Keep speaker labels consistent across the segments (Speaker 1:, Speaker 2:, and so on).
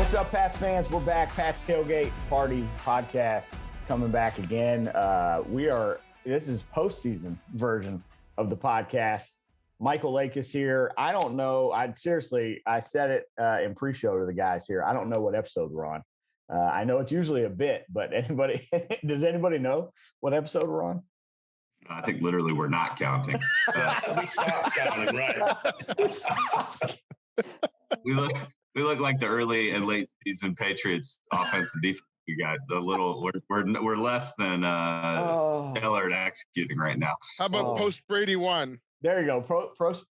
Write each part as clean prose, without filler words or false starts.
Speaker 1: What's up, Pats fans? We're back. Pat's Tailgate Party Podcast coming back again. This is postseason version of the podcast. Michael Lake is here. I don't know. I said it in pre-show to the guys here. I don't know what episode we're on. I know it's usually a bit, but does anybody know what episode we're on?
Speaker 2: I think literally we're not counting.
Speaker 3: We stopped counting, right?
Speaker 2: We look like the early and late season Patriots offense and defense. You got a little. We're less than stellar at executing right now.
Speaker 4: How about post Brady 1?
Speaker 1: There you go.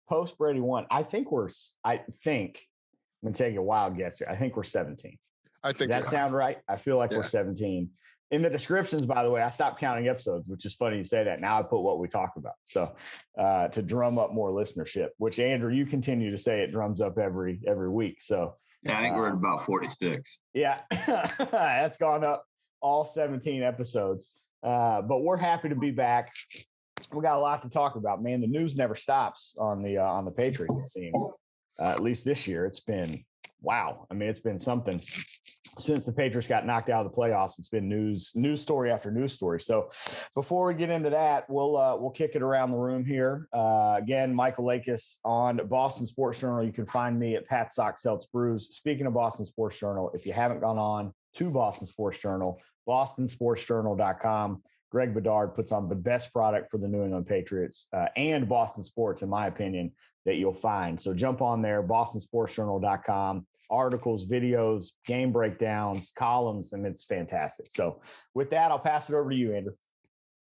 Speaker 1: Post Brady 1. I think I'm gonna take a wild guess here. I think we're 17.
Speaker 4: I think
Speaker 1: Does that sound right? I feel like we're 17. In the descriptions, by the way, I stopped counting episodes, which is funny you say that. Now I put what we talk about. So to drum up more listenership, which Andrew, you continue to say it drums up every week. So
Speaker 2: yeah, I think we're at about 46.
Speaker 1: Yeah, that's gone up all 17 episodes. But we're happy to be back. We got a lot to talk about, man. The news never stops on the Patriots, it seems. At least this year, it's been wow. I mean, it's been something since the Patriots got knocked out of the playoffs. It's been news story after news story. So before we get into that, we'll kick it around the room here. Again, Michael Lakis on Boston Sports Journal. You can find me at Pat Sox Celts Brews. Speaking of Boston Sports Journal, if you haven't gone on to Boston Sports Journal, bostonsportsjournal.com. Greg Bedard puts on the best product for the New England Patriots and Boston sports, in my opinion, that you'll find. So jump on there, bostonsportsjournal.com. Articles, videos, game breakdowns, columns, and it's fantastic. So with that, I'll pass it over to you, Andrew.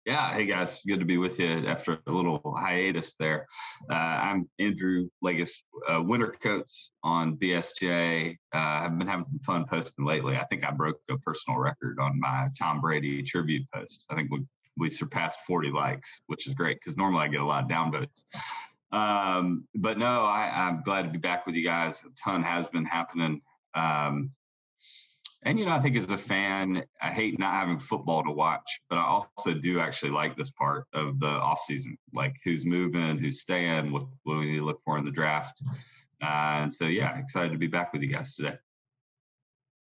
Speaker 2: Yeah. Hey, guys. Good to be with you after a little hiatus there. I'm Andrew Lakis, winter coach on BSJ. I've been having some fun posting lately. I think I broke a personal record on my Tom Brady tribute post. I think we surpassed 40 likes, which is great because normally I get a lot of downvotes. But no, I'm glad to be back with you guys. A ton has been happening. And, I think as a fan, I hate not having football to watch, but I also do actually like this part of the offseason, like who's moving, who's staying, what we need to look for in the draft. And so, yeah, excited to be back with you guys today.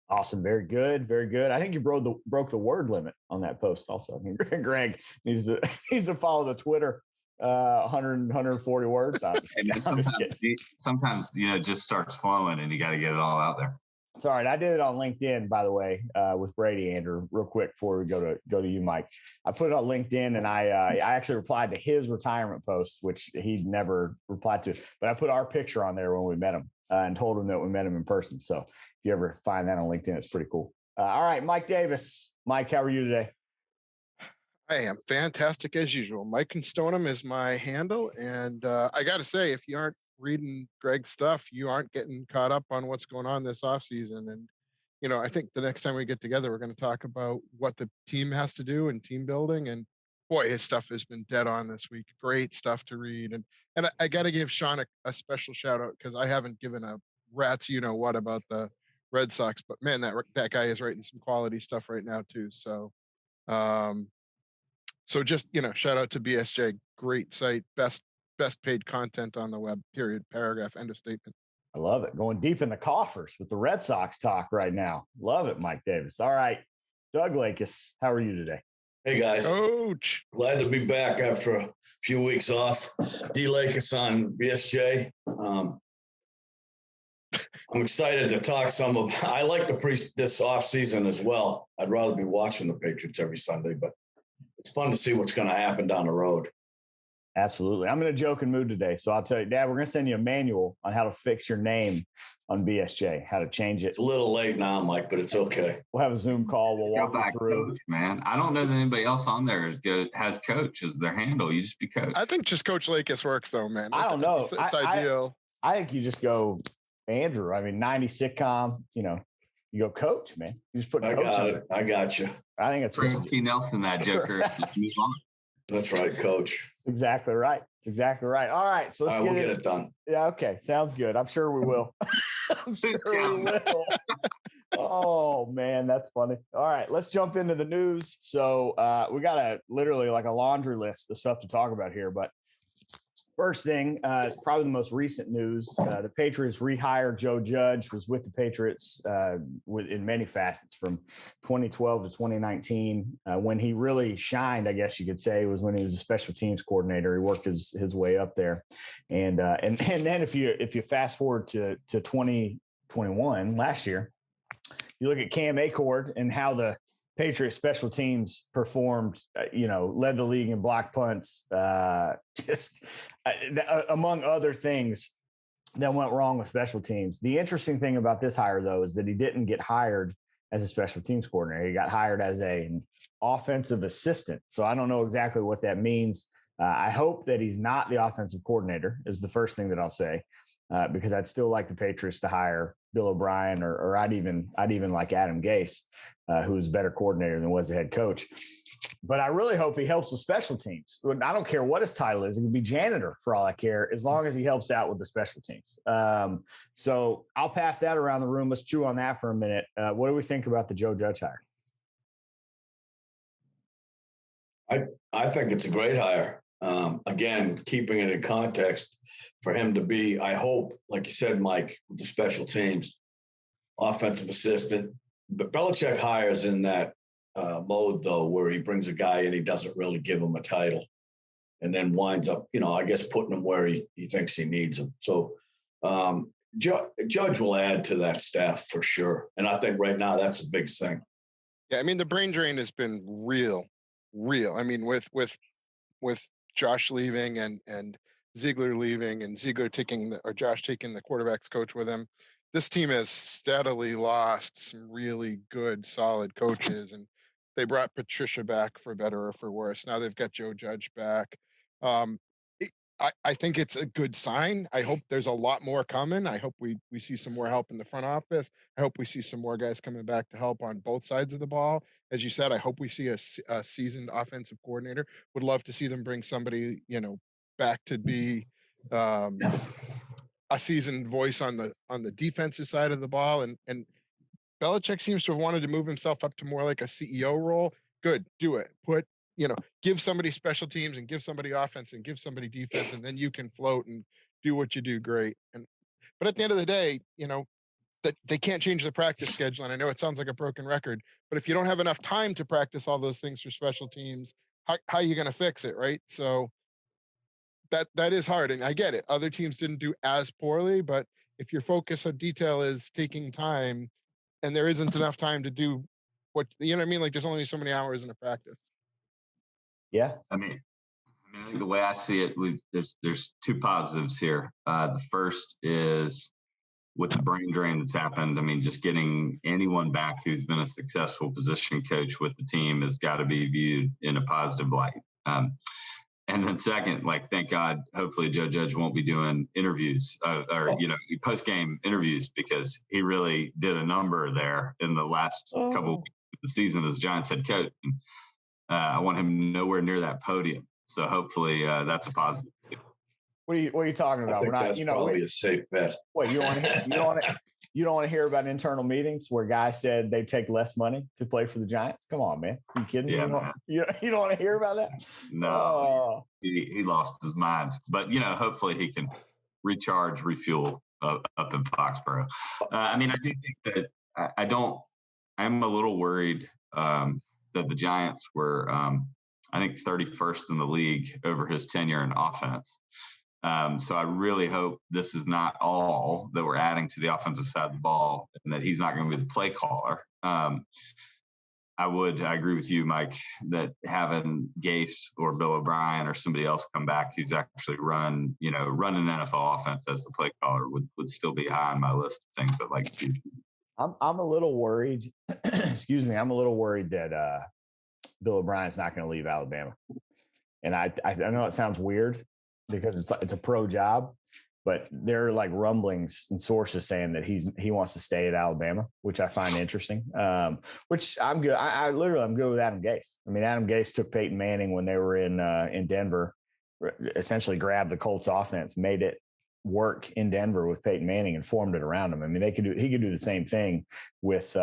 Speaker 1: Awesome. Very good. Very good. I think you broke the word limit on that post also. I mean, Greg needs to follow the Twitter 140 words.
Speaker 2: Sometimes it just starts flowing and you got to get it all out there.
Speaker 1: Sorry, I did it on LinkedIn, by the way, with Brady, Andrew, real quick before we go to you, Mike. I put it on LinkedIn and I actually replied to his retirement post, which he never replied to, but I put our picture on there when we met him and told him that we met him in person. So if you ever find that on LinkedIn, it's pretty cool. All right, Mike Davis. Mike, how are you today?
Speaker 4: I am fantastic as usual. Mike and Stoneham is my handle. And I got to say, if you aren't reading Greg's stuff, you aren't getting caught up on what's going on this offseason. And, I think the next time we get together, we're going to talk about what the team has to do in team building. And boy, his stuff has been dead on this week. Great stuff to read. And I got to give Sean a special shout out because I haven't given a rat's what about the Red Sox, but man, that guy is writing some quality stuff right now too. So, just, shout out to BSJ, great site, best paid content on the web, period, paragraph, end of statement.
Speaker 1: I love it. Going deep in the coffers with the Red Sox talk right now. Love it, Mike Davis. All right. Doug Lakis, how are you today?
Speaker 3: Hey, guys.
Speaker 4: Coach.
Speaker 3: Glad to be back after a few weeks off. D. Lakis on BSJ. I'm excited to talk some of. I like this off season as well. I'd rather be watching the Patriots every Sunday, but it's fun to see what's going to happen down the road.
Speaker 1: Absolutely. I'm in a joking mood today. So I'll tell you, Dad, we're going to send you a manual on how to fix your name on BSJ, how to change it.
Speaker 3: It's a little late now, Mike, but it's okay.
Speaker 1: We'll have a Zoom call. We'll walk you through.
Speaker 2: Coach, man. I don't know that anybody else on there has Coach as their handle. You just be Coach.
Speaker 4: I think just Coach Lakis works though, man.
Speaker 1: I don't know.
Speaker 4: It's ideal.
Speaker 1: I think you just go Andrew. I mean, 90s sitcom, you go Coach, man. You just put Coach on it.
Speaker 3: I got you.
Speaker 1: I think it's
Speaker 2: T. Nelson, that Joker. Just move on.
Speaker 3: That's right, Coach.
Speaker 1: Exactly right. All right. So let's
Speaker 3: get it done.
Speaker 1: Yeah. Okay. Sounds good. I'm sure we will. We will. Oh man, that's funny. All right, let's jump into the news. So we got literally like a laundry list of stuff to talk about here. But First thing, probably the most recent news, the Patriots rehired Joe Judge, was with the Patriots in many facets from 2012 to 2019. When he really shined, I guess you could say, was when he was a special teams coordinator. He worked his way up there. And then if you fast forward to 2021, last year, you look at Cam Acord and how the Patriots special teams performed, led the league in block punts, among other things that went wrong with special teams. The interesting thing about this hire, though, is that he didn't get hired as a special teams coordinator. He got hired as an offensive assistant. So I don't know exactly what that means. I hope that he's not the offensive coordinator is the first thing that I'll say, because I'd still like the Patriots to hire Bill O'Brien, or I'd even like Adam Gase, who's a better coordinator than was a head coach. But I really hope he helps with special teams. I don't care what his title is. It could be janitor for all I care, as long as he helps out with the special teams. So I'll pass that around the room. Let's chew on that for a minute. What do we think about the Joe Judge hire?
Speaker 3: I think it's a great hire. Again, keeping it in context, for him to be, I hope, like you said, Mike, with the special teams, offensive assistant. But Belichick hires in that mode, though, where he brings a guy in, he doesn't really give him a title, and then winds up, I guess, putting him where he thinks he needs him. So Judge will add to that staff for sure. And I think right now that's a big thing.
Speaker 4: Yeah, I mean, the brain drain has been real. I mean, with Josh leaving and Ziegler leaving, and Ziegler Josh taking the quarterback's coach with him, this team has steadily lost some really good, solid coaches. And they brought Patricia back for better or for worse. Now they've got Joe Judge back. I think it's a good sign. I hope there's a lot more coming. I hope we see some more help in the front office. I hope we see some more guys coming back to help on both sides of the ball. As you said, I hope we see a seasoned offensive coordinator. Would love to see them bring somebody, back to be a seasoned voice on the defensive side of the ball. And Belichick seems to have wanted to move himself up to more like a CEO role. Good, do it. Give somebody special teams and give somebody offense and give somebody defense, and then you can float and do what you do great. But at the end of the day, that they can't change the practice schedule. And I know it sounds like a broken record, but if you don't have enough time to practice all those things for special teams, how are you going to fix it, right? So that is hard, and I get it. Other teams didn't do as poorly, but if your focus on detail is taking time, and there isn't enough time to do what I mean, like there's only so many hours in a practice.
Speaker 1: Yeah.
Speaker 2: I think the way I see it, there's two positives here. The first is with the brain drain that's happened. I mean, just getting anyone back who's been a successful position coach with the team has got to be viewed in a positive light. And then second, thank God, hopefully Joe Judge won't be doing interviews or post-game interviews, because he really did a number there in the last couple of weeks of the season as Giants head coach. And, I want him nowhere near that podium. So hopefully that's a positive.
Speaker 1: What are you talking about?
Speaker 3: I think that's probably a safe bet.
Speaker 1: What, you don't want to hear about internal meetings where guys said they take less money to play for the Giants? Come on, man. Are you kidding me?
Speaker 2: Yeah,
Speaker 1: you don't want to hear about that?
Speaker 2: No, he lost his mind. But, hopefully he can recharge, refuel up in Foxborough. I do think that I'm a little worried that the Giants were, I think, 31st in the league over his tenure in offense. So I really hope this is not all that we're adding to the offensive side of the ball, and that he's not going to be the play caller. I agree with you, Mike, that having Gase or Bill O'Brien or somebody else come back who's actually run an NFL offense as the play caller would still be high on my list of things I'd like to do.
Speaker 1: I'm a little worried. Excuse me. I'm a little worried that Bill O'Brien's not going to leave Alabama. And I know it sounds weird because it's a pro job, but there are rumblings and sources saying that he wants to stay at Alabama, which I find interesting. Which I'm good. I'm good with Adam Gase. I mean, Adam Gase took Peyton Manning when they were in Denver, essentially grabbed the Colts offense, made it work in Denver with Peyton Manning and formed it around him. I mean, he could do the same thing with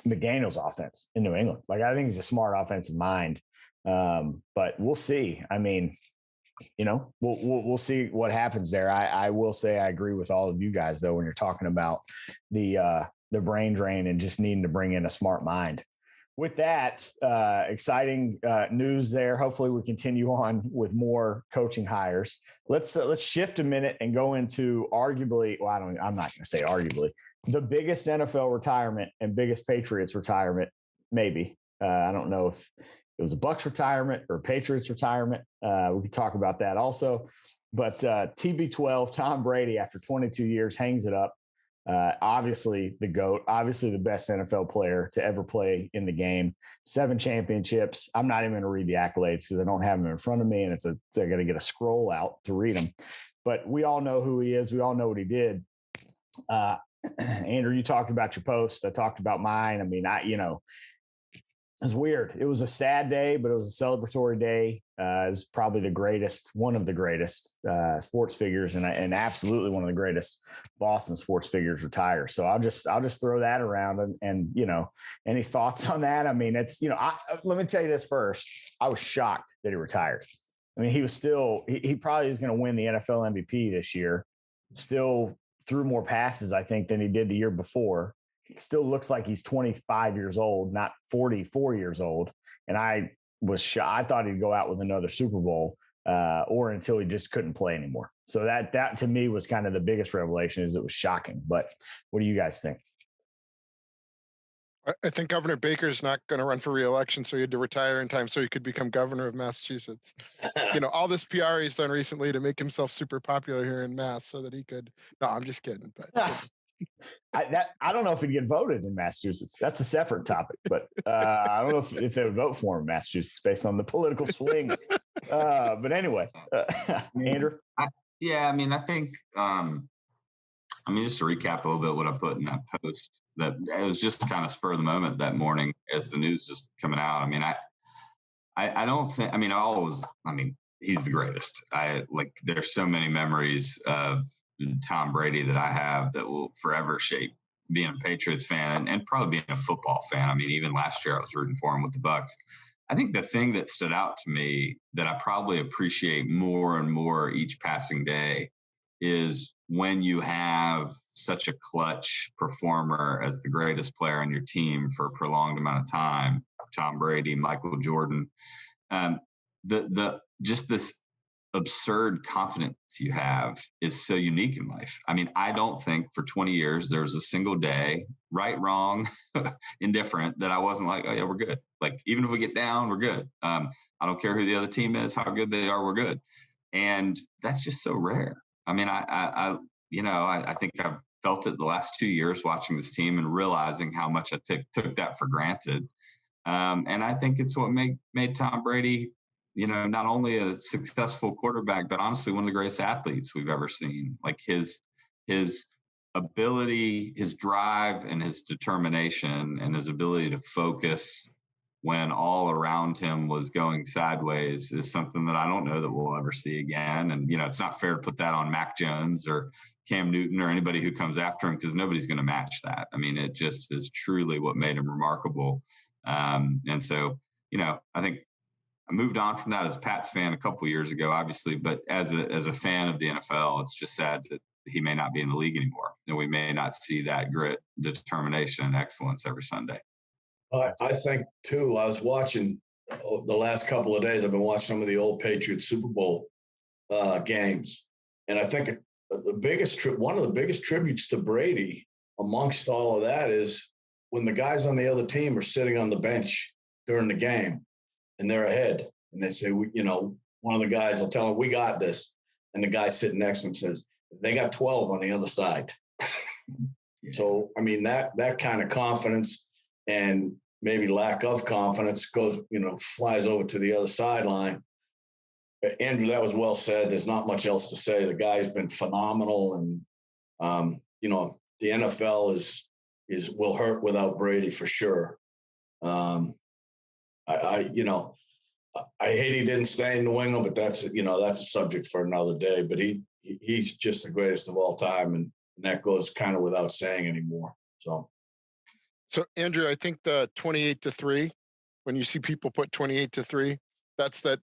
Speaker 1: McDaniel's offense in New England. I think he's a smart offensive mind, but we'll see. I mean, we'll see what happens there. I will say I agree with all of you guys though when you're talking about the brain drain and just needing to bring in a smart mind. With that, exciting news there. Hopefully we continue on with more coaching hires. Let's shift a minute and go into arguably, I'm not going to say arguably, the biggest NFL retirement and biggest Patriots retirement, maybe. I don't know if it was a Bucs retirement or Patriots retirement. We could talk about that also. But TB12, Tom Brady, after 22 years, hangs it up. Obviously the GOAT, obviously the best NFL player to ever play in the game, 7 championships. I'm not even going to read the accolades because I don't have them in front of me, and I got to get a scroll out to read them. But we all know who he is. We all know what he did. Andrew, you talked about your post. I talked about mine. I mean, it was weird. It was a sad day, but it was a celebratory day. It's probably one of the greatest sports figures, and absolutely one of the greatest Boston sports figures retire. So I'll just throw that around, and any thoughts on that? I mean, it's let me tell you this first. I was shocked that he retired. I mean, he was still he probably is going to win the NFL MVP this year. Still threw more passes, I think, than he did the year before. It still looks like he's 25 years old, not 44 years old. And I was shocked. I thought he'd go out with another Super Bowl or until he just couldn't play anymore. So that to me was kind of the biggest revelation. Is it was shocking. But what do you guys think?
Speaker 4: I think Governor Baker's not going to run for re-election, so he had to retire in time so he could become governor of Massachusetts. All this PR he's done recently to make himself super popular here in Mass so that he could. No, I'm just kidding. But
Speaker 1: I don't know if he'd get voted in Massachusetts. That's a separate topic, but I don't know if they would vote for him in Massachusetts based on the political swing. But anyway, Andrew.
Speaker 2: I think. Just to recap a little bit what I put in that post, that it was just kind of spur of the moment that morning as the news just coming out. I mean, I don't think. He's the greatest. There's so many memories of Tom Brady that I have that will forever shape being a Patriots fan and probably being a football fan. I mean, even last year I was rooting for him with the Bucs. I think the thing that stood out to me that I probably appreciate more and more each passing day is when you have such a clutch performer as the greatest player on your team for a prolonged amount of time, Tom Brady, Michael Jordan, just this absurd confidence you have is so unique in life. I mean, I don't think for 20 years there was a single day, right, wrong, indifferent, that I wasn't like, oh yeah, we're good. Like, even if we get down, we're good. I don't care who the other team is, how good they are, we're good. And that's just so rare. I mean, I think I've felt it the last 2 years watching this team and realizing how much I took that for granted. And I think it's what made Tom Brady, not only a successful quarterback, but honestly one of the greatest athletes we've ever seen. Like his ability, his drive, and his determination, and his ability to focus when all around him was going sideways is something that I don't know that we'll ever see again. And, it's not fair to put that on Mac Jones or Cam Newton or anybody who comes after him, because nobody's going to match that. I mean, it just is truly what made him remarkable. And so, I think I moved on from that as a Pats fan a couple of years ago, obviously, but as a fan of the NFL, it's just sad that he may not be in the league anymore. And we may not see that grit, determination, and excellence every Sunday.
Speaker 3: I think, too, I was watching the last couple of days. I've been watching some of the old Patriots Super Bowl games. And I think one of the biggest tributes to Brady amongst all of that is when the guys on the other team are sitting on the bench during the game and they're ahead. And they say, one of the guys will tell them, we got this. And the guy sitting next to him says, they got 12 on the other side. So, I mean, that kind of confidence and maybe lack of confidence flies over to the other sideline. Andrew, that was well said. There's not much else to say. The guy's been phenomenal, and the NFL will hurt without Brady for sure. I hate he didn't stay in New England, but that's a subject for another day. But he's just the greatest of all time, and that goes kind of without saying anymore.
Speaker 4: So Andrew, I think the 28-3, when you see people put 28-3, that's that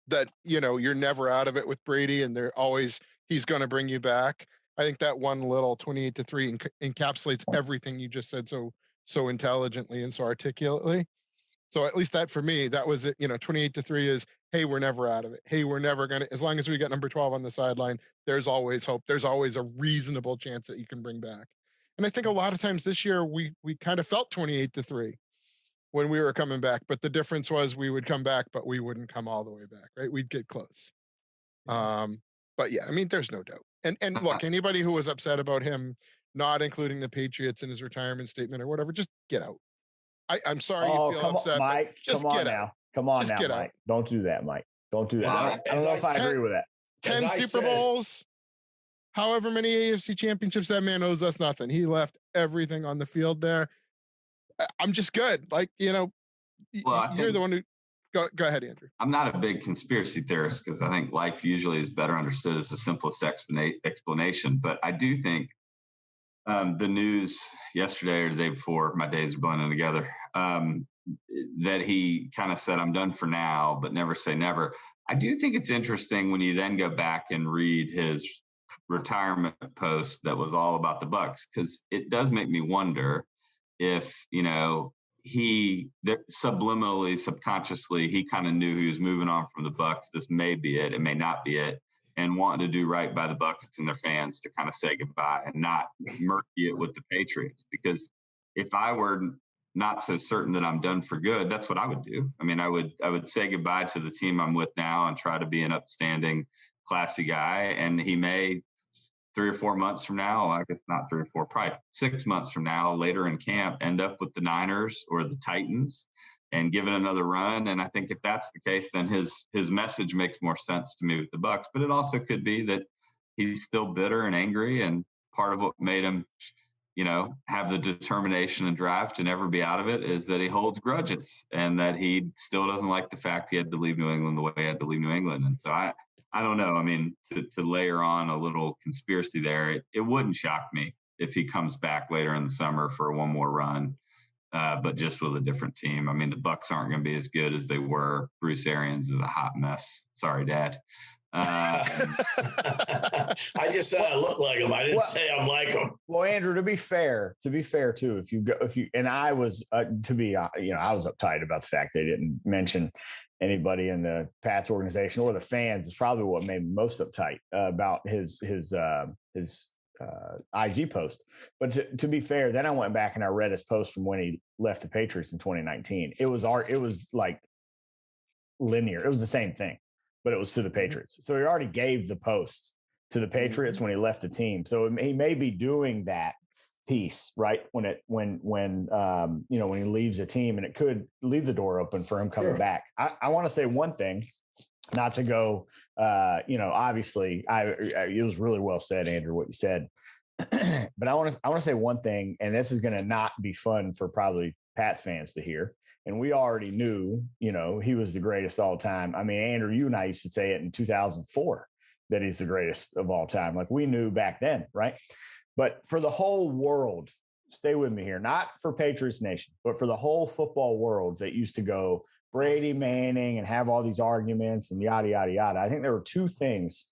Speaker 4: that, you're never out of it with Brady, and he's going to bring you back. I think that one little 28-3 encapsulates everything you just said so intelligently and so articulately. So at least that for me, that was it. 28-3 is, hey, we're never out of it. Hey, we're never going to, as long as we got number 12 on the sideline, there's always hope. There's always a reasonable chance that you can bring back. And I think a lot of times this year, we kind of felt 28-3 when we were coming back, but the difference was we would come back, but we wouldn't come all the way back, right? We'd get close. But yeah, I mean, there's no doubt. And look, anybody who was upset about him not including the Patriots in his retirement statement or whatever, just get out. I'm sorry you feel
Speaker 1: come
Speaker 4: upset,
Speaker 1: on, Mike.
Speaker 4: Just
Speaker 1: come on
Speaker 4: get
Speaker 1: now.
Speaker 4: out.
Speaker 1: Come on
Speaker 4: Just
Speaker 1: now,
Speaker 4: get
Speaker 1: Mike.
Speaker 4: out.
Speaker 1: Don't do that, Mike. Don't do that. I don't know if I agree with that.
Speaker 4: 10 Super Bowls, however many AFC championships, that man owes us nothing. He left everything on the field there. I'm just good. Like, you're the one who go ahead, Andrew.
Speaker 2: I'm not a big conspiracy theorist because I think life usually is better understood as the simplest explanation. But I do think the news yesterday or the day before, my days are blending together, that he kind of said, I'm done for now, but never say never. I do think it's interesting when you then go back and read his retirement post that was all about the Bucs, because it does make me wonder if, he subliminally, subconsciously, he kind of knew he was moving on from the Bucs. This may be it. It may not be it. And wanting to do right by the Bucs and their fans to kind of say goodbye and not murky it with the Patriots. Because if I were not so certain that I'm done for good, that's what I would do. I mean, I would say goodbye to the team I'm with now and try to be an upstanding, classy guy. And he may 3 or 4 months from now, I guess not 3 or 4, probably 6 months from now, later in camp, end up with the Niners or the Titans and give it another run. And I think if that's the case, then his message makes more sense to me with the Bucs. But it also could be that he's still bitter and angry, and part of what made him, have the determination and drive to never be out of it is that he holds grudges and that he still doesn't like the fact he had to leave New England the way he had to leave New England. And so I don't know. I mean, to layer on a little conspiracy there, it wouldn't shock me if he comes back later in the summer for one more run, but just with a different team. I mean, the Bucs aren't going to be as good as they were. Bruce Arians is a hot mess. Sorry, Dad.
Speaker 3: I just said I look like him. I didn't say I'm like him.
Speaker 1: Well, Andrew, to be fair too, and I was I was uptight about the fact they didn't mention anybody in the Pats organization or the fans. Is probably what made me most uptight about his IG post. But to be fair, then I went back and I read his post from when he left the Patriots in 2019. It was like linear. It was the same thing, but it was to the Patriots. So he already gave the post to the Patriots when he left the team. So he may be doing that piece right when he leaves a team, and it could leave the door open for him coming back. I want to say one thing, not to go, obviously it was really well said, Andrew, what you said, but I want to say one thing, and this is going to not be fun for probably Pats fans to hear. And we already knew, he was the greatest all time. I mean, Andrew, you and I used to say it in 2004 that he's the greatest of all time. Like we knew back then, right? But for the whole world, stay with me here, not for Patriots Nation, but for the whole football world that used to go Brady, Manning, and have all these arguments and yada, yada, yada. I think there were two things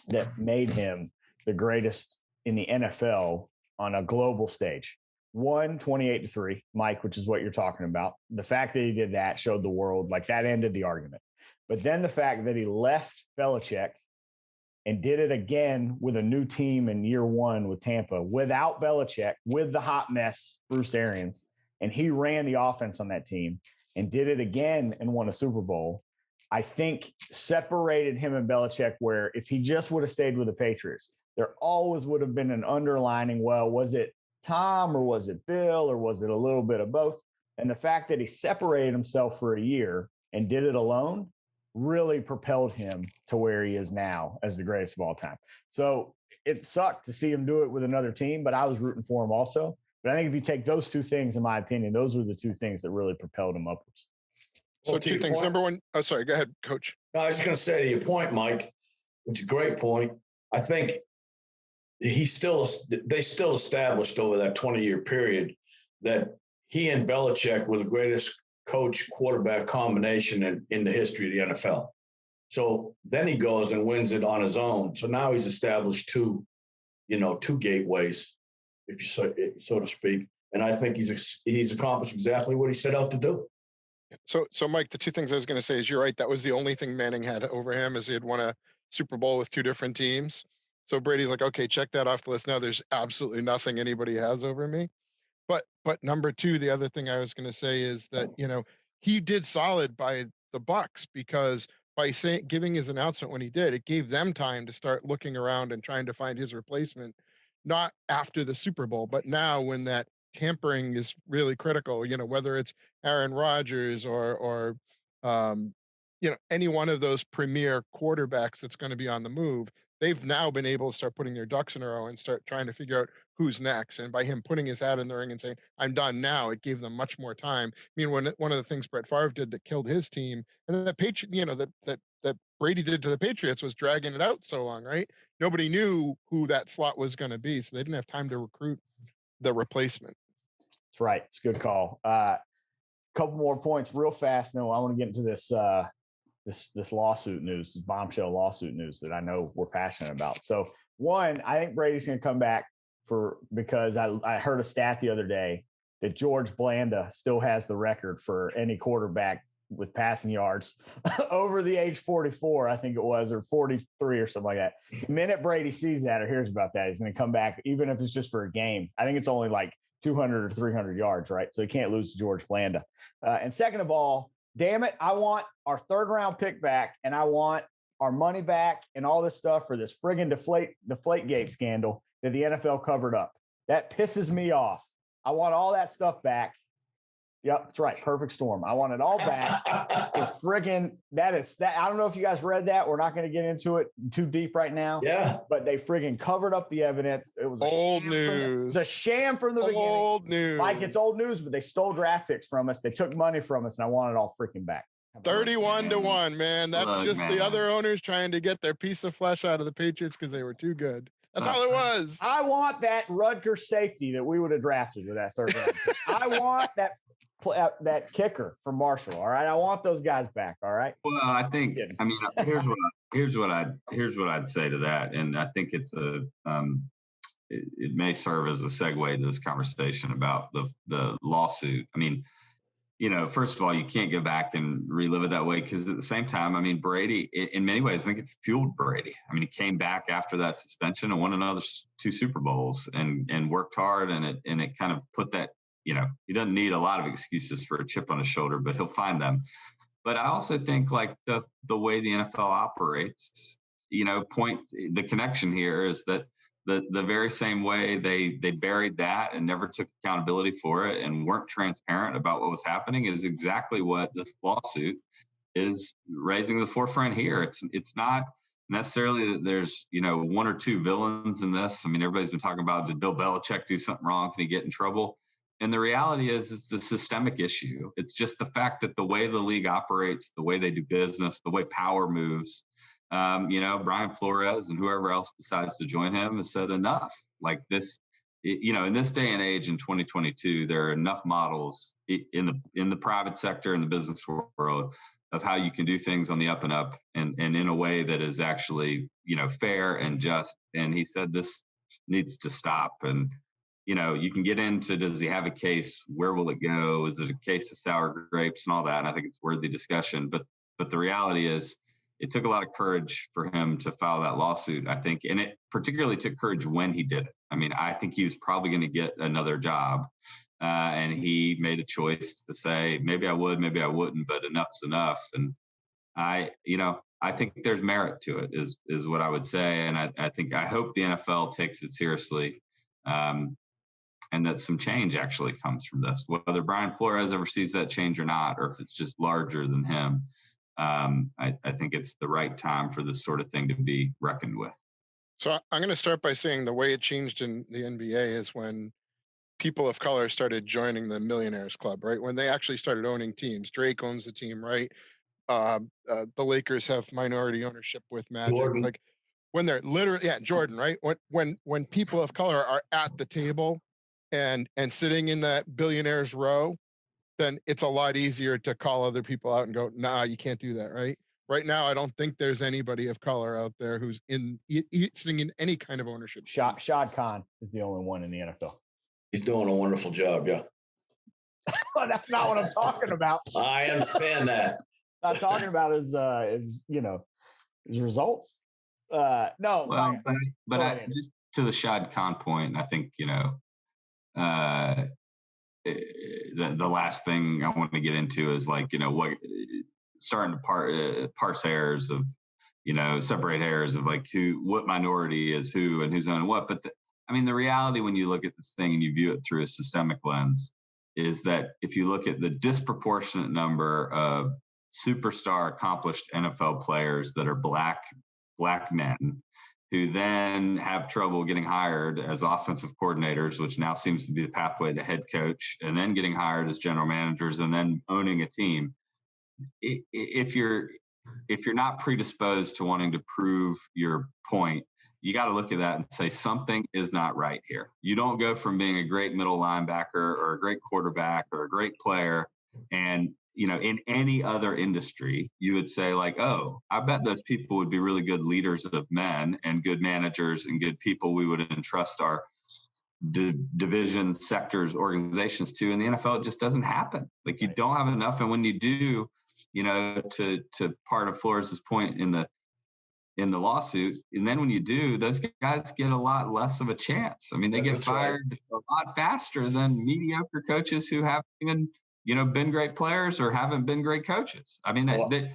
Speaker 1: that made him the greatest in the NFL on a global stage. One, 28-3, Mike, which is what you're talking about. The fact that he did that showed the world, like that ended the argument. But then the fact that he left Belichick and did it again with a new team in year one with Tampa, without Belichick, with the hot mess, Bruce Arians, and he ran the offense on that team and did it again and won a Super Bowl, I think separated him and Belichick, where if he just would have stayed with the Patriots, there always would have been an underlining, well, was it Tom or was it Bill or was it a little bit of both? And the fact that he separated himself for a year and did it alone really propelled him to where he is now as the greatest of all time. So it sucked to see him do it with another team, but I was rooting for him also. But I think if you take those two things, in my opinion, those were the two things that really propelled him upwards.
Speaker 4: So well, two things. Point, number one, oh, sorry, go ahead, Coach.
Speaker 3: No, I was just going to say to your point, Mike, it's a great point. I think they still established over that 20-year period that he and Belichick were the greatest coach-quarterback combination in the history of the NFL. So then he goes and wins it on his own. So now he's established two gateways, if you so to speak. And I think he's accomplished exactly what he set out to do.
Speaker 4: So Mike, the two things I was going to say is you're right. That was the only thing Manning had over him, is he had won a Super Bowl with two different teams. So Brady's like, okay, check that off the list. Now there's absolutely nothing anybody has over me. But number two, the other thing I was going to say is that, he did solid by the Bucks, because by giving his announcement when he did, it gave them time to start looking around and trying to find his replacement, not after the Super Bowl, but now when that tampering is really critical, whether it's Aaron Rodgers or um, any one of those premier quarterbacks that's going to be on the move. They've now been able to start putting their ducks in a row and start trying to figure out who's next. And by him putting his hat in the ring and saying, I'm done now, it gave them much more time. I mean, one of the things Brett Favre did that killed his team, and then that Brady did to the Patriots, was dragging it out so long, right? Nobody knew who that slot was going to be, so they didn't have time to recruit the replacement.
Speaker 1: That's right. It's a good call. Couple more points real fast. No, I want to get into this this lawsuit news, this bombshell lawsuit news that I know we're passionate about. So one, I think Brady's going to come back because I heard a stat the other day that George Blanda still has the record for any quarterback with passing yards over the age 44, I think it was, or 43 or something like that. The minute Brady sees that or hears about that, he's going to come back, even if it's just for a game. I think it's only like 200 or 300 yards, right? So he can't lose to George Blanda. And second of all, damn it, I want our third round pick back, and I want our money back and all this stuff for this friggin' Deflategate scandal that the NFL covered up. That pisses me off. I want all that stuff back. Yep, that's right. Perfect storm. I want it all back. It's friggin' that. I don't know if you guys read that. We're not going to get into it too deep right now.
Speaker 3: Yeah.
Speaker 1: But they friggin' covered up the evidence. It was
Speaker 4: old news.
Speaker 1: It's a sham from the beginning.
Speaker 4: Old news.
Speaker 1: Mike, it's old news, but they stole draft picks from us. They took money from us, and I want it all freaking back.
Speaker 4: 31-1, man. That's the other owners trying to get their piece of flesh out of the Patriots because they were too good. That's all it was.
Speaker 1: I want that Rutgers safety that we would have drafted with that third round pick. I want that kicker from Marshall. All right, I want those guys back. All right.
Speaker 2: Well, I think. I mean, here's what I'd say to that, and I think it's it may serve as a segue to this conversation about the lawsuit. I mean, first of all, you can't go back and relive it that way, because at the same time, I mean, Brady, in many ways, I think it fueled Brady. I mean, he came back after that suspension and won another 2 Super Bowls and worked hard, and it kind of put that. He doesn't need a lot of excuses for a chip on his shoulder, but he'll find them. But I also think, like, the way the NFL operates, the connection here is that the very same way they buried that and never took accountability for it and weren't transparent about what was happening is exactly what this lawsuit is raising to the forefront here. It's not necessarily that there's, one or two villains in this. I mean, everybody's been talking about, did Bill Belichick do something wrong? Can he get in trouble? And the reality is, it's a systemic issue. It's just the fact that the way the league operates, the way they do business, the way power moves, Brian Flores and whoever else decides to join him has said enough. Like this, in this day and age in 2022, there are enough models in the private sector and the business world of how you can do things on the up and up and in a way that is actually, fair and just. And he said this needs to stop. And you can get into, does he have a case? Where will it go? Is it a case of sour grapes and all that? And I think it's worthy discussion. But the reality is, it took a lot of courage for him to file that lawsuit, I think. And it particularly took courage when he did it. I mean, I think he was probably going to get another job. And he made a choice to say, maybe I would, maybe I wouldn't, but enough's enough. And I think there's merit to it, is what I would say. And I hope the NFL takes it seriously. And that some change actually comes from this, whether Brian Flores ever sees that change or not, or if it's just larger than him. I think it's the right time for this sort of thing to be reckoned with.
Speaker 4: So I'm going to start by saying the way it changed in the NBA is when people of color started joining the Millionaires Club, right? When they actually started owning teams. Drake owns the team, right? The Lakers have minority ownership with Magic.
Speaker 3: Jordan.
Speaker 4: Like when they're literally, Jordan, right? When people of color are at the table and sitting in that billionaires row, then it's a lot easier to call other people out and go, nah, you can't do that, right? right now, I don't think there's anybody of color out there who's sitting in any kind of ownership.
Speaker 1: Shad Khan is the only one in the NFL.
Speaker 3: He's doing a wonderful job. Yeah.
Speaker 1: That's not what I'm talking about.
Speaker 3: I understand that.
Speaker 1: I'm talking about his results. No,
Speaker 2: well, but just to the Shad Khan point, I think the last thing I want to get into is like what starting to parse hairs of separate hairs of like what minority is who and who's owning what. But the reality when you look at this thing and you view it through a systemic lens is that if you look at the disproportionate number of superstar accomplished NFL players that are black men who then have trouble getting hired as offensive coordinators, which now seems to be the pathway to head coach, and then getting hired as general managers and then owning a team. If you're not predisposed to wanting to prove your point, you got to look at that and say something is not right here. You don't go from being a great middle linebacker or a great quarterback or a great player and in any other industry, you would say like, oh, I bet those people would be really good leaders of men and good managers and good people we would entrust our divisions, sectors, organizations to. In the NFL, it just doesn't happen. Like you don't have enough. And when you do, to part of Flores' point in the lawsuit, and then when you do, those guys get a lot less of a chance. They get fired a lot faster than mediocre coaches who haven't even been great players or haven't been great coaches. The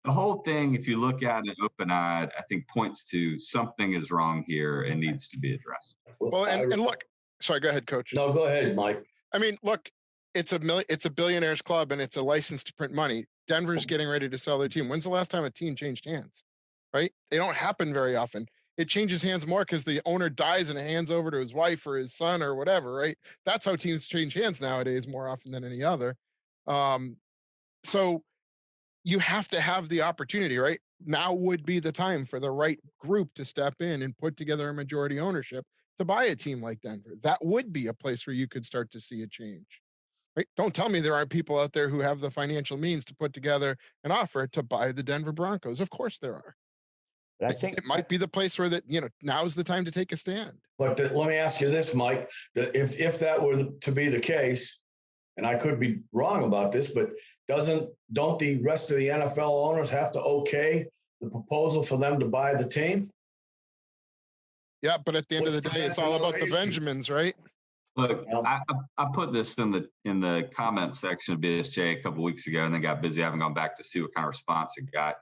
Speaker 2: whole thing, if you look at it open-eyed, I think points to something is wrong here and needs to be addressed.
Speaker 4: Well, and look, sorry, go ahead, Coach.
Speaker 3: No, go ahead, Mike.
Speaker 4: Look, it's a billionaires club and it's a license to print money. Denver's getting ready to sell their team. When's the last time a team changed hands? Right? They don't happen very often. It changes hands more because the owner dies and it hands over to his wife or his son or whatever, right? That's how teams change hands nowadays more often than any other. So you have to have the opportunity, right? Now would be the time for the right group to step in and put together a majority ownership to buy a team like Denver. That would be a place where you could start to see a change, right? Don't tell me there aren't people out there who have the financial means to put together an offer to buy the Denver Broncos. Of course there are. I think it might be the place where now's the time to take a stand.
Speaker 3: But let me ask you this, Mike, if that were to be the case, and I could be wrong about this, but don't the rest of the NFL owners have to okay the proposal for them to buy the team?
Speaker 4: Yeah, but at the end of the day, it's all about the Benjamins, right?
Speaker 2: Look, I put this in the comment section of BSJ a couple of weeks ago, and then got busy. I haven't gone back to see what kind of response it got.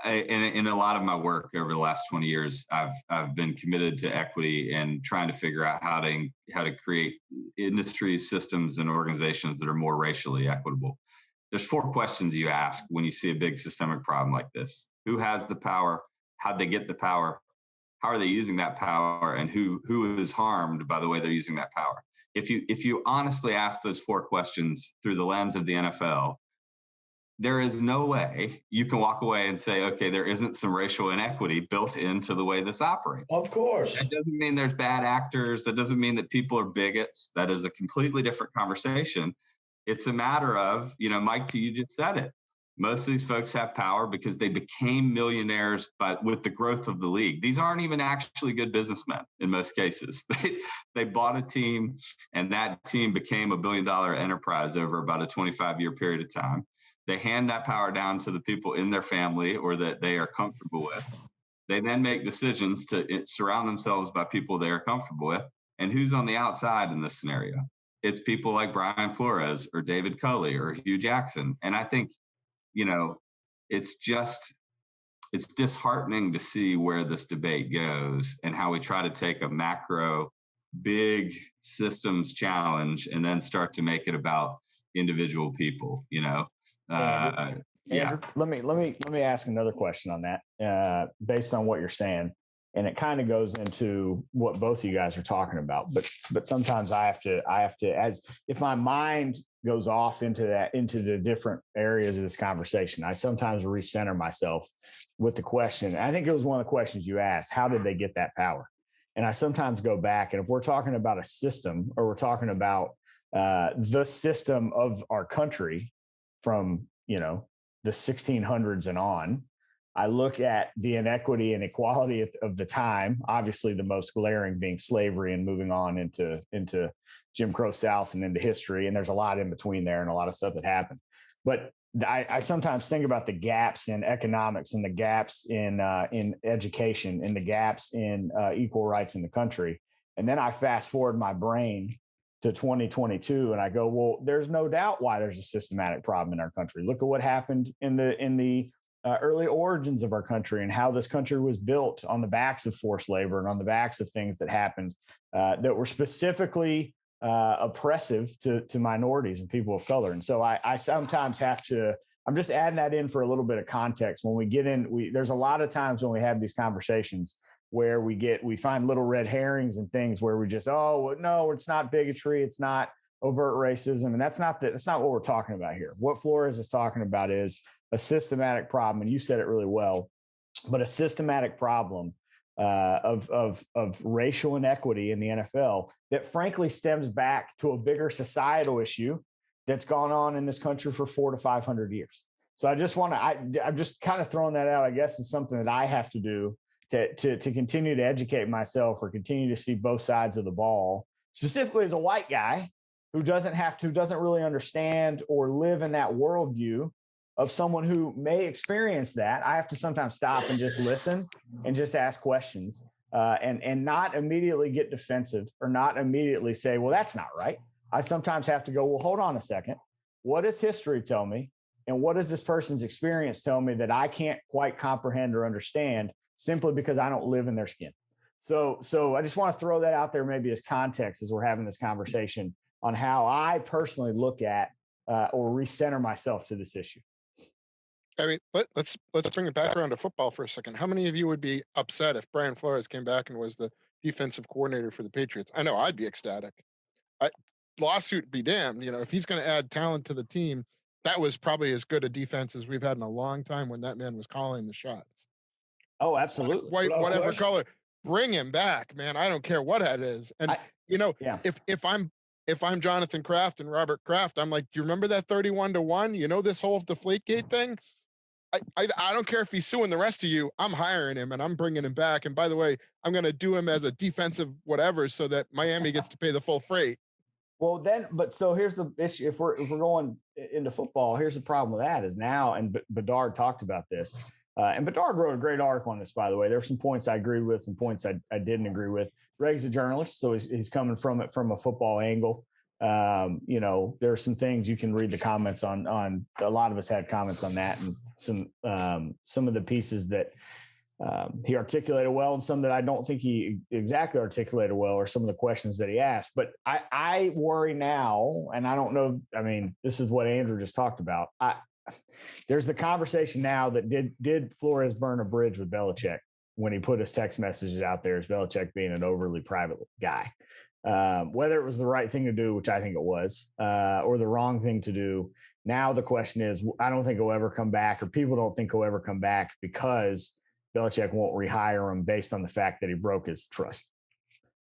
Speaker 2: In a lot of my work over the last 20 years, I've been committed to equity and trying to figure out how to create industry systems and organizations that are more racially equitable. There's 4 questions you ask when you see a big systemic problem like this. Who has the power? How'd they get the power? How are they using that power? And who is harmed by the way they're using that power? If you honestly ask those 4 questions through the lens of the NFL, there is no way you can walk away and say, okay, there isn't some racial inequity built into the way this operates.
Speaker 3: Of course.
Speaker 2: That doesn't mean there's bad actors. That doesn't mean that people are bigots. That is a completely different conversation. It's a matter of, Mike, you just said it. Most of these folks have power because they became millionaires with the growth of the league. These aren't even actually good businessmen in most cases. They bought a team, and that team became $1 billion enterprise over about a 25-year period of time. They hand that power down to the people in their family or that they are comfortable with. They then make decisions to surround themselves by people they are comfortable with. And who's on the outside in this scenario? It's people like Brian Flores or David Culley or Hugh Jackson. And I think, it's disheartening to see where this debate goes and how we try to take a macro, big systems challenge and then start to make it about individual people,
Speaker 1: Andrew, let me ask another question on that, based on what you're saying, and it kind of goes into what both of you guys are talking about. But sometimes I have to, as if my mind goes off into the different areas of this conversation, I sometimes recenter myself with the question. I think it was one of the questions you asked: how did they get that power? And I sometimes go back, and if we're talking about a system, or we're talking about the system of our country, from the 1600s and on. I look at the inequity and equality of the time, obviously the most glaring being slavery and moving on into Jim Crow South and into history. And there's a lot in between there and a lot of stuff that happened. But I sometimes think about the gaps in economics and the gaps in education and the gaps in equal rights in the country. And then I fast forward my brain to 2022 and I go, well, there's no doubt why there's a systematic problem in our country. Look at what happened in the early origins of our country and how this country was built on the backs of forced labor and on the backs of things that happened that were specifically oppressive to minorities and people of color. And so I sometimes have to, I'm just adding that in for a little bit of context. When we get in, there's a lot of times when we have these conversations where we find little red herrings and things where we just, oh, no, it's not bigotry. It's not overt racism. And that's not what we're talking about here. What Flores is talking about is a systematic problem. And you said it really well, but a systematic problem of racial inequity in the NFL that frankly stems back to a bigger societal issue that's gone on in this country for 400 to 500 years. So I just I'm just kind of throwing that out, I guess, is something that I have to do to continue to educate myself or continue to see both sides of the ball, specifically as a white guy who doesn't really understand or live in that worldview of someone who may experience that. I have to sometimes stop and just listen and just ask questions and not immediately get defensive or not immediately say, well, that's not right. I sometimes have to go, well, hold on a second. What does history tell me? And what does this person's experience tell me that I can't quite comprehend or understand simply because I don't live in their skin? So I just want to throw that out there maybe as context as we're having this conversation on how I personally look at or recenter myself to this issue.
Speaker 4: I mean, let's bring it back around to football for a second. How many of you would be upset if Brian Flores came back and was the defensive coordinator for the Patriots? I know I'd be ecstatic. Lawsuit be damned. You know, if he's going to add talent to the team, that was probably as good a defense as we've had in a long time when that man was calling the shots.
Speaker 1: Oh, absolutely.
Speaker 4: White, whatever color, bring him back, man. I don't care what that is. And if I'm Jonathan Kraft and Robert Kraft, I'm like, do you remember that 31-1? You know, this whole Deflategate thing? I don't care if he's suing the rest of you. I'm hiring him and I'm bringing him back. And by the way, I'm going to do him as a defensive whatever so that Miami gets to pay the full freight.
Speaker 1: Well, so here's the issue. If we're going into football, here's the problem with that is now, and Bedard talked about this, and Bedard wrote a great article on this, by the way. There were some points I agreed with, some points I didn't agree with. Greg's a journalist, so he's coming from it from a football angle. There are some things you can read the comments on. A lot of us had comments on that, and some of the pieces that he articulated well, and some that I don't think he exactly articulated well, or some of the questions that he asked. But I worry now, and I don't know. This is what Andrew just talked about. There's the conversation now that did Flores burn a bridge with Belichick when he put his text messages out there as Belichick being an overly private guy. Whether it was the right thing to do, which I think it was, or the wrong thing to do. Now the question is, I don't think he'll ever come back, or people don't think he'll ever come back because Belichick won't rehire him based on the fact that he broke his trust.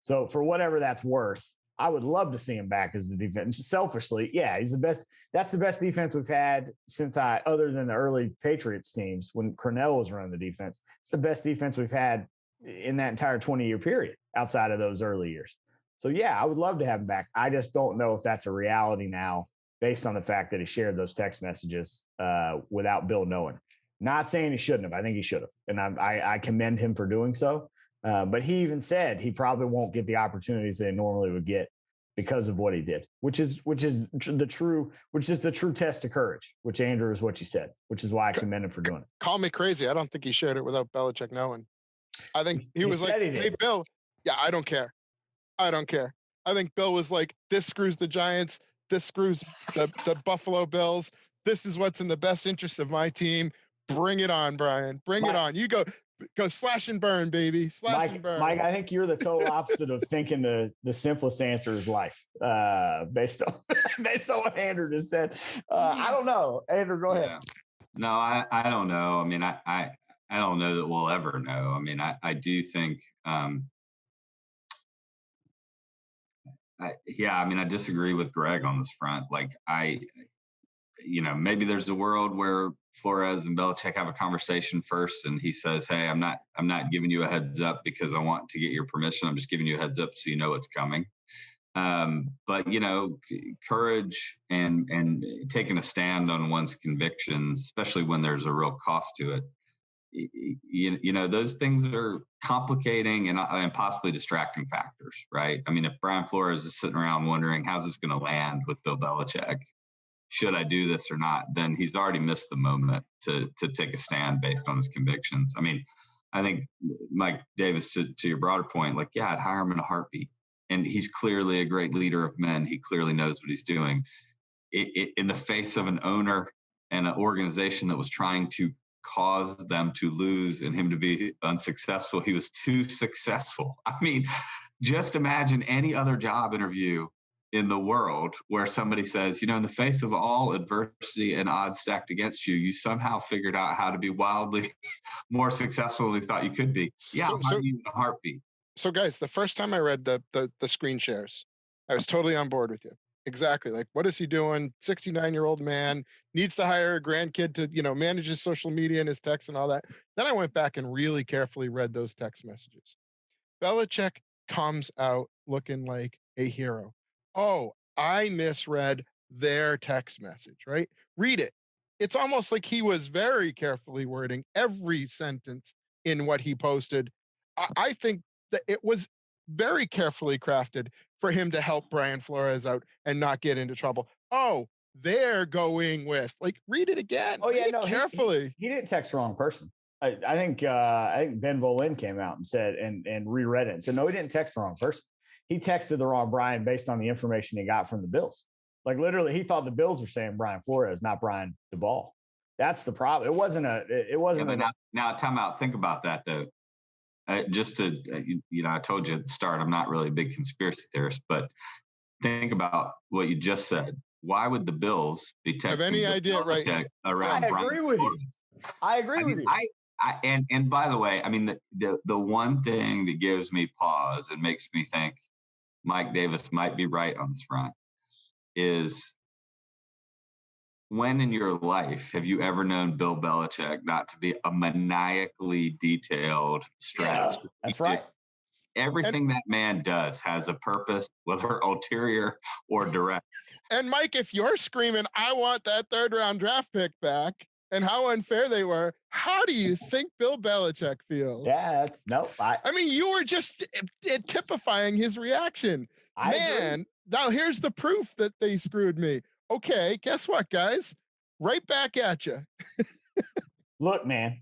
Speaker 1: So for whatever that's worth, I would love to see him back as the defense. Selfishly, yeah, he's the best. That's the best defense we've had since other than the early Patriots teams when Cornell was running the defense. It's the best defense we've had in that entire 20-year period outside of those early years. So, yeah, I would love to have him back. I just don't know if that's a reality now based on the fact that he shared those text messages without Bill knowing. Not saying he shouldn't have. I think he should have. And I commend him for doing so. But he even said he probably won't get the opportunities they normally would get because of what he did, which is the true test of courage, which, Andrew, is what you said, which is why I commend him for doing it.
Speaker 4: Call me crazy. I don't think he shared it without Belichick knowing. I think he was like, hey, Bill, yeah, I don't care. I think Bill was like, this screws the Giants. This screws the Buffalo Bills. This is what's in the best interest of my team. Bring it on, Brian. Bring it on. You go slash and burn, baby. And burn.
Speaker 1: Mike, I think you're the total opposite of thinking the simplest answer is life, based on what Andrew just said. I don't know. Andrew, go ahead.
Speaker 2: Yeah. No, I don't know. I mean, I don't know that we'll ever know. I mean, I do think, I disagree with Greg on this front. Like, maybe there's a world where Flores and Belichick have a conversation first, and he says, "Hey, I'm not giving you a heads up because I want to get your permission. I'm just giving you a heads up so you know what's coming." But courage and taking a stand on one's convictions, especially when there's a real cost to it. Those things are complicating and possibly distracting factors, right? I mean, if Brian Flores is sitting around wondering how's this going to land with Bill Belichick, should I do this or not, then he's already missed the moment to take a stand based on his convictions. I mean, I think, Mike Davis, to your broader point, like, yeah, I'd hire him in a heartbeat. And he's clearly a great leader of men. He clearly knows what he's doing. In the face of an owner and an organization that was trying to cause them to lose and him to be unsuccessful, he was too successful. I mean, just imagine any other job interview in the world where somebody says, in the face of all adversity and odds stacked against you, you somehow figured out how to be wildly more successful than you thought you could be. Yeah, so, in a heartbeat.
Speaker 4: So guys, the first time I read the screen shares, I was totally on board with you. Exactly. Like, what is he doing? 69-year-old man needs to hire a grandkid to, manage his social media and his texts and all that. Then I went back and really carefully read those text messages. Belichick comes out looking like a hero. Oh, I misread their text message, right? Read it. It's almost like he was very carefully wording every sentence in what he posted. I think that it was very carefully crafted for him to help Brian Flores out and not get into trouble. Oh, they're going with, like, read it again.
Speaker 1: Oh, yeah, no,
Speaker 4: carefully.
Speaker 1: He didn't text the wrong person. I think Ben Volin came out and said and reread it and said, no, he didn't text the wrong person. He texted the wrong Brian based on the information he got from the Bills. Like, literally, he thought the Bills were saying Brian Flores, not Brian DeBall. That's the problem. It wasn't.
Speaker 2: Now, time out. Think about that, though. I told you at the start, I'm not really a big conspiracy theorist, but think about what you just said. Why would the Bills be texting?
Speaker 4: Have any idea, right?
Speaker 2: Around
Speaker 1: I agree with you. I agree with you.
Speaker 2: And by the way, I mean, the one thing that gives me pause and makes me think Mike Davis might be right on this front is, when in your life have you ever known Bill Belichick not to be a maniacally detailed strategist?
Speaker 1: Yeah, that's right.
Speaker 2: Everything that man does has a purpose, whether ulterior or direct.
Speaker 4: And Mike, if you're screaming, I want that 3rd round draft pick back, and how unfair they were, how do you think Bill Belichick feels?
Speaker 1: Yeah,
Speaker 4: I mean, you were just typifying his reaction. Man, now here's the proof that they screwed me. Okay, guess what, guys? Right back at you.
Speaker 1: Look, man,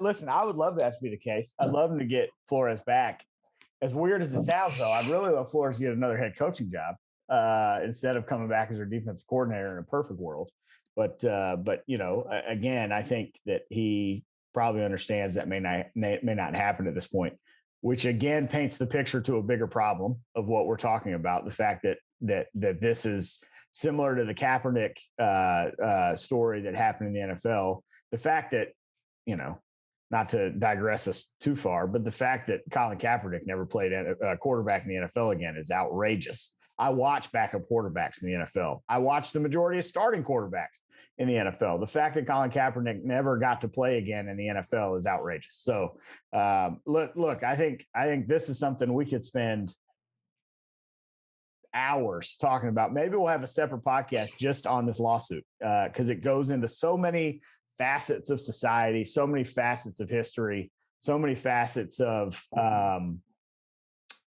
Speaker 1: listen, I would love that to be the case. I'd love him to get Flores back. As weird as it sounds, though, I'd really love Flores to get another head coaching job instead of coming back as our defensive coordinator in a perfect world. But again, I think that he probably understands that may not happen at this point, which again paints the picture to a bigger problem of what we're talking about. The fact that this is similar to the Kaepernick story that happened in the NFL. The fact that, not to digress us too far, but the fact that Colin Kaepernick never played a quarterback in the NFL again is outrageous. I watch backup quarterbacks in the NFL. I watch the majority of starting quarterbacks in the NFL. The fact that Colin Kaepernick never got to play again in the NFL is outrageous. So look, I think this is something we could spend hours talking about. Maybe we'll have a separate podcast just on this lawsuit because it goes into so many facets of society, so many facets of history, so many facets of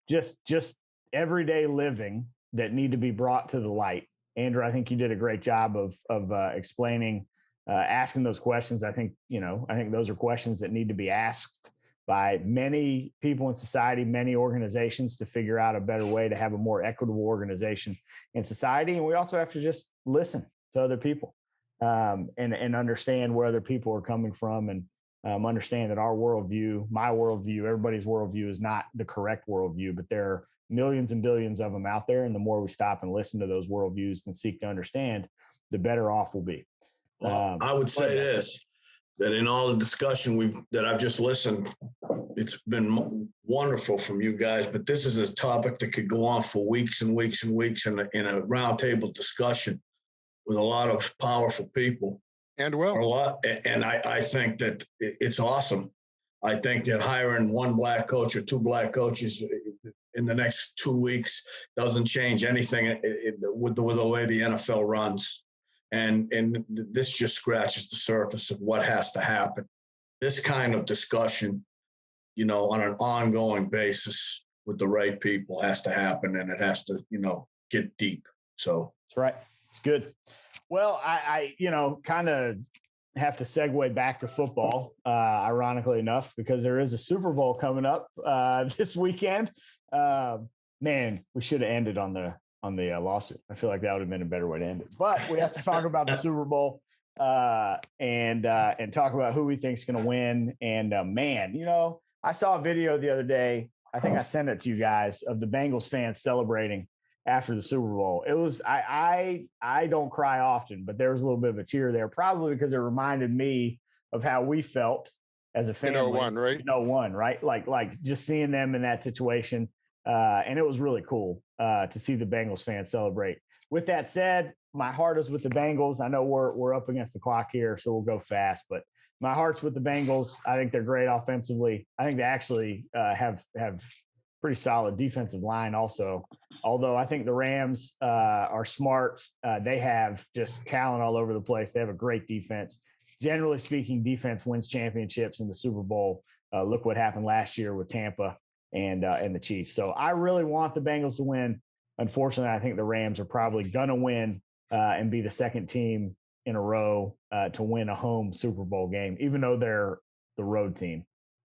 Speaker 1: just everyday living that need to be brought to the light. Andrew, I think you did a great job of explaining, asking those questions. I think those are questions that need to be asked by many people in society, many organizations, to figure out a better way to have a more equitable organization in society. And we also have to just listen to other people and understand where other people are coming from, and understand that our worldview, my worldview, everybody's worldview is not the correct worldview, but there are millions and billions of them out there. And the more we stop and listen to those worldviews and seek to understand, the better off we'll be.
Speaker 3: Well, I would say this, that in all the discussion that I've just listened, it's been wonderful from you guys, but this is a topic that could go on for weeks and weeks and weeks in a roundtable discussion. with a lot of powerful people.
Speaker 4: And
Speaker 3: I think that it's awesome. I think that hiring one black coach or two black coaches in the next 2 weeks doesn't change anything with the way the NFL runs. And this just scratches the surface of what has to happen. This kind of discussion, on an ongoing basis with the right people has to happen, and it has to, get deep. So
Speaker 1: that's right. It's good. Well, I kind of have to segue back to football, ironically enough, because there is a Super Bowl coming up this weekend. Man, we should have ended on the lawsuit. I feel like that would have been a better way to end it. But we have to talk about the Super Bowl and talk about who we think is going to win. And man, I saw a video the other day. I think I sent it to you guys of the Bengals fans celebrating after the Super Bowl. It was I don't cry often, but there was a little bit of a tear there, probably because it reminded me of how we felt as a family.
Speaker 4: In 01, right?
Speaker 1: In 01, right? Like just seeing them in that situation. And it was really cool to see the Bengals fans celebrate. With that said, my heart is with the Bengals. I know we're up against the clock here, so we'll go fast, but my heart's with the Bengals. I think they're great offensively. I think they actually have pretty solid defensive line also. Although I think the Rams are smart. They have just talent all over the place. They have a great defense. Generally speaking, defense wins championships in the Super Bowl. Look what happened last year with Tampa and the Chiefs. So I really want the Bengals to win. Unfortunately, I think the Rams are probably going to win and be the second team in a row to win a home Super Bowl game, even though they're the road team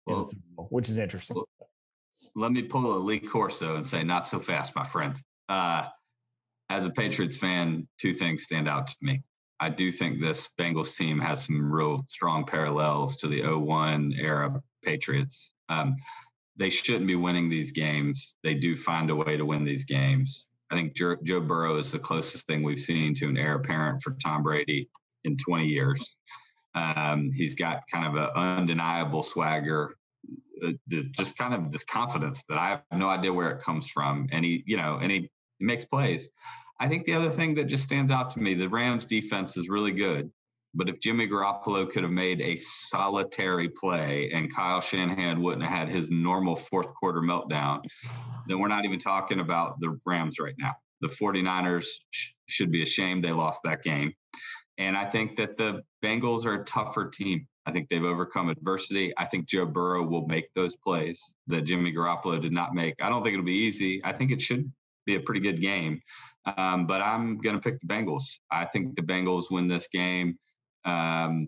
Speaker 1: in the Super Bowl, which is interesting.
Speaker 2: Well, let me pull a Lee Corso and say, not so fast, my friend. As a Patriots fan, two things stand out to me. I do think this Bengals team has some real strong parallels to the 01 era Patriots. They shouldn't be winning these games. They do find a way to win these games. I think Joe Burrow is the closest thing we've seen to an heir apparent for Tom Brady in 20 years. He's got kind of an undeniable swagger, just kind of this confidence that I have no idea where it comes from. And he makes plays. I think the other thing that just stands out to me, the Rams defense is really good. But if Jimmy Garoppolo could have made a solitary play and Kyle Shanahan wouldn't have had his normal fourth quarter meltdown, then we're not even talking about the Rams right now. The 49ers should be ashamed they lost that game. And I think that the Bengals are a tougher team. I think they've overcome adversity. I think Joe Burrow will make those plays that Jimmy Garoppolo did not make. I don't think it'll be easy. I think it should be a pretty good game. But I'm going to pick the Bengals. I think the Bengals win this game. I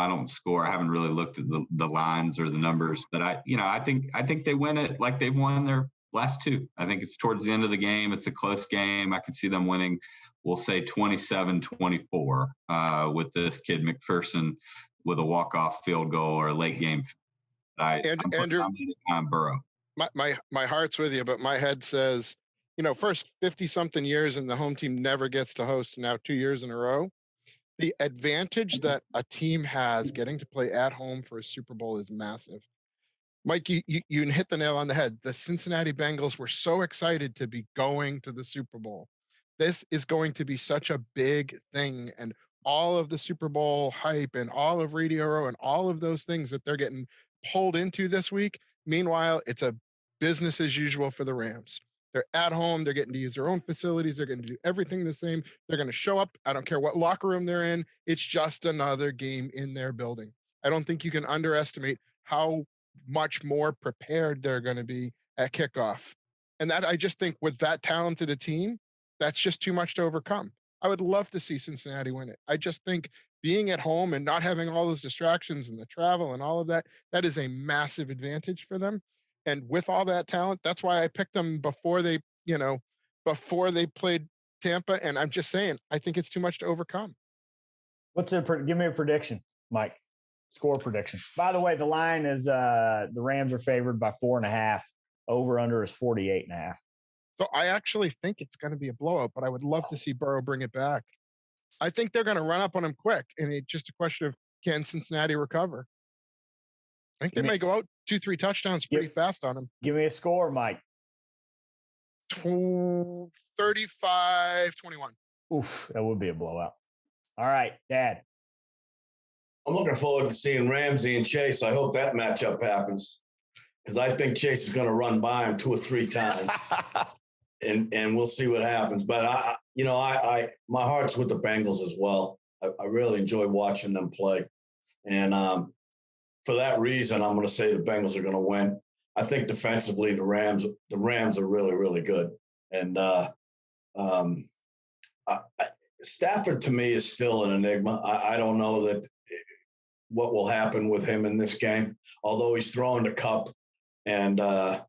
Speaker 2: don't score. I haven't really looked at the lines or the numbers, but I think they win it like they've won their last two. I think it's towards the end of the game. It's a close game. I could see them winning, we'll say 27-24 with this kid McPherson with a walk-off field goal or a late game.
Speaker 4: Andrew,
Speaker 2: I'm Burrow.
Speaker 4: My heart's with you, but my head says, first 50-something years and the home team never gets to host, now 2 years in a row. The advantage that a team has getting to play at home for a Super Bowl is massive. Mike, you hit the nail on the head. The Cincinnati Bengals were so excited to be going to the Super Bowl. This is going to be such a big thing, and all of the Super Bowl hype and all of Radio Row and all of those things that they're getting pulled into this week. Meanwhile, it's a business as usual for the Rams. They're at home. They're getting to use their own facilities. They're going to do everything the same. They're going to show up. I don't care what locker room they're in. It's just another game in their building. I don't think you can underestimate how much more prepared they're going to be at kickoff. And that, I just think with that talented a team, that's just too much to overcome. I would love to see Cincinnati win it. I just think being at home and not having all those distractions and the travel and all of that, that is a massive advantage for them. And with all that talent, that's why I picked them before they played Tampa. And I'm just saying, I think it's too much to overcome.
Speaker 1: Give me a prediction, Mike. Score prediction. By the way, the line is the Rams are favored by 4.5. Over under is 48.5.
Speaker 4: So I actually think it's going to be a blowout, but I would love to see Burrow bring it back. I think they're going to run up on him quick, and it's just a question of can Cincinnati recover? I think they may go out 2-3 touchdowns pretty fast on him.
Speaker 1: Give me a score, Mike.
Speaker 4: 35-21.
Speaker 1: Oof, that would be a blowout. All right, Dad.
Speaker 3: I'm looking forward to seeing Ramsey and Chase. I hope that matchup happens because I think Chase is going to run by him 2 or 3 times, and we'll see what happens. But my heart's with the Bengals as well. I really enjoy watching them play, and for that reason, I'm going to say the Bengals are going to win. I think defensively, the Rams are really, really good, and Stafford to me is still an enigma. I don't know that what will happen with him in this game, although he's throwing the cup and
Speaker 4: 4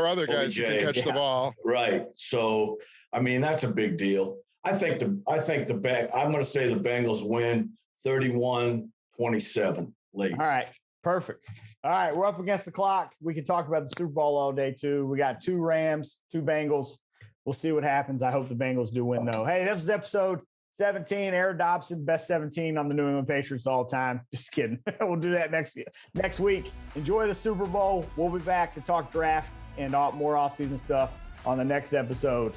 Speaker 4: other guys who can catch the ball.
Speaker 3: Right. So, I mean, that's a big deal. I'm going to say the Bengals win 31-27 late.
Speaker 1: All right. Perfect. All right. We're up against the clock. We can talk about the Super Bowl all day too. We got 2 Rams, 2 Bengals. We'll see what happens. I hope the Bengals do win though. Hey, this was episode 17, Aaron Dobson, best 17 on the New England Patriots all time. Just kidding. We'll do that next week. Enjoy the Super Bowl. We'll be back to talk draft and more offseason stuff on the next episode.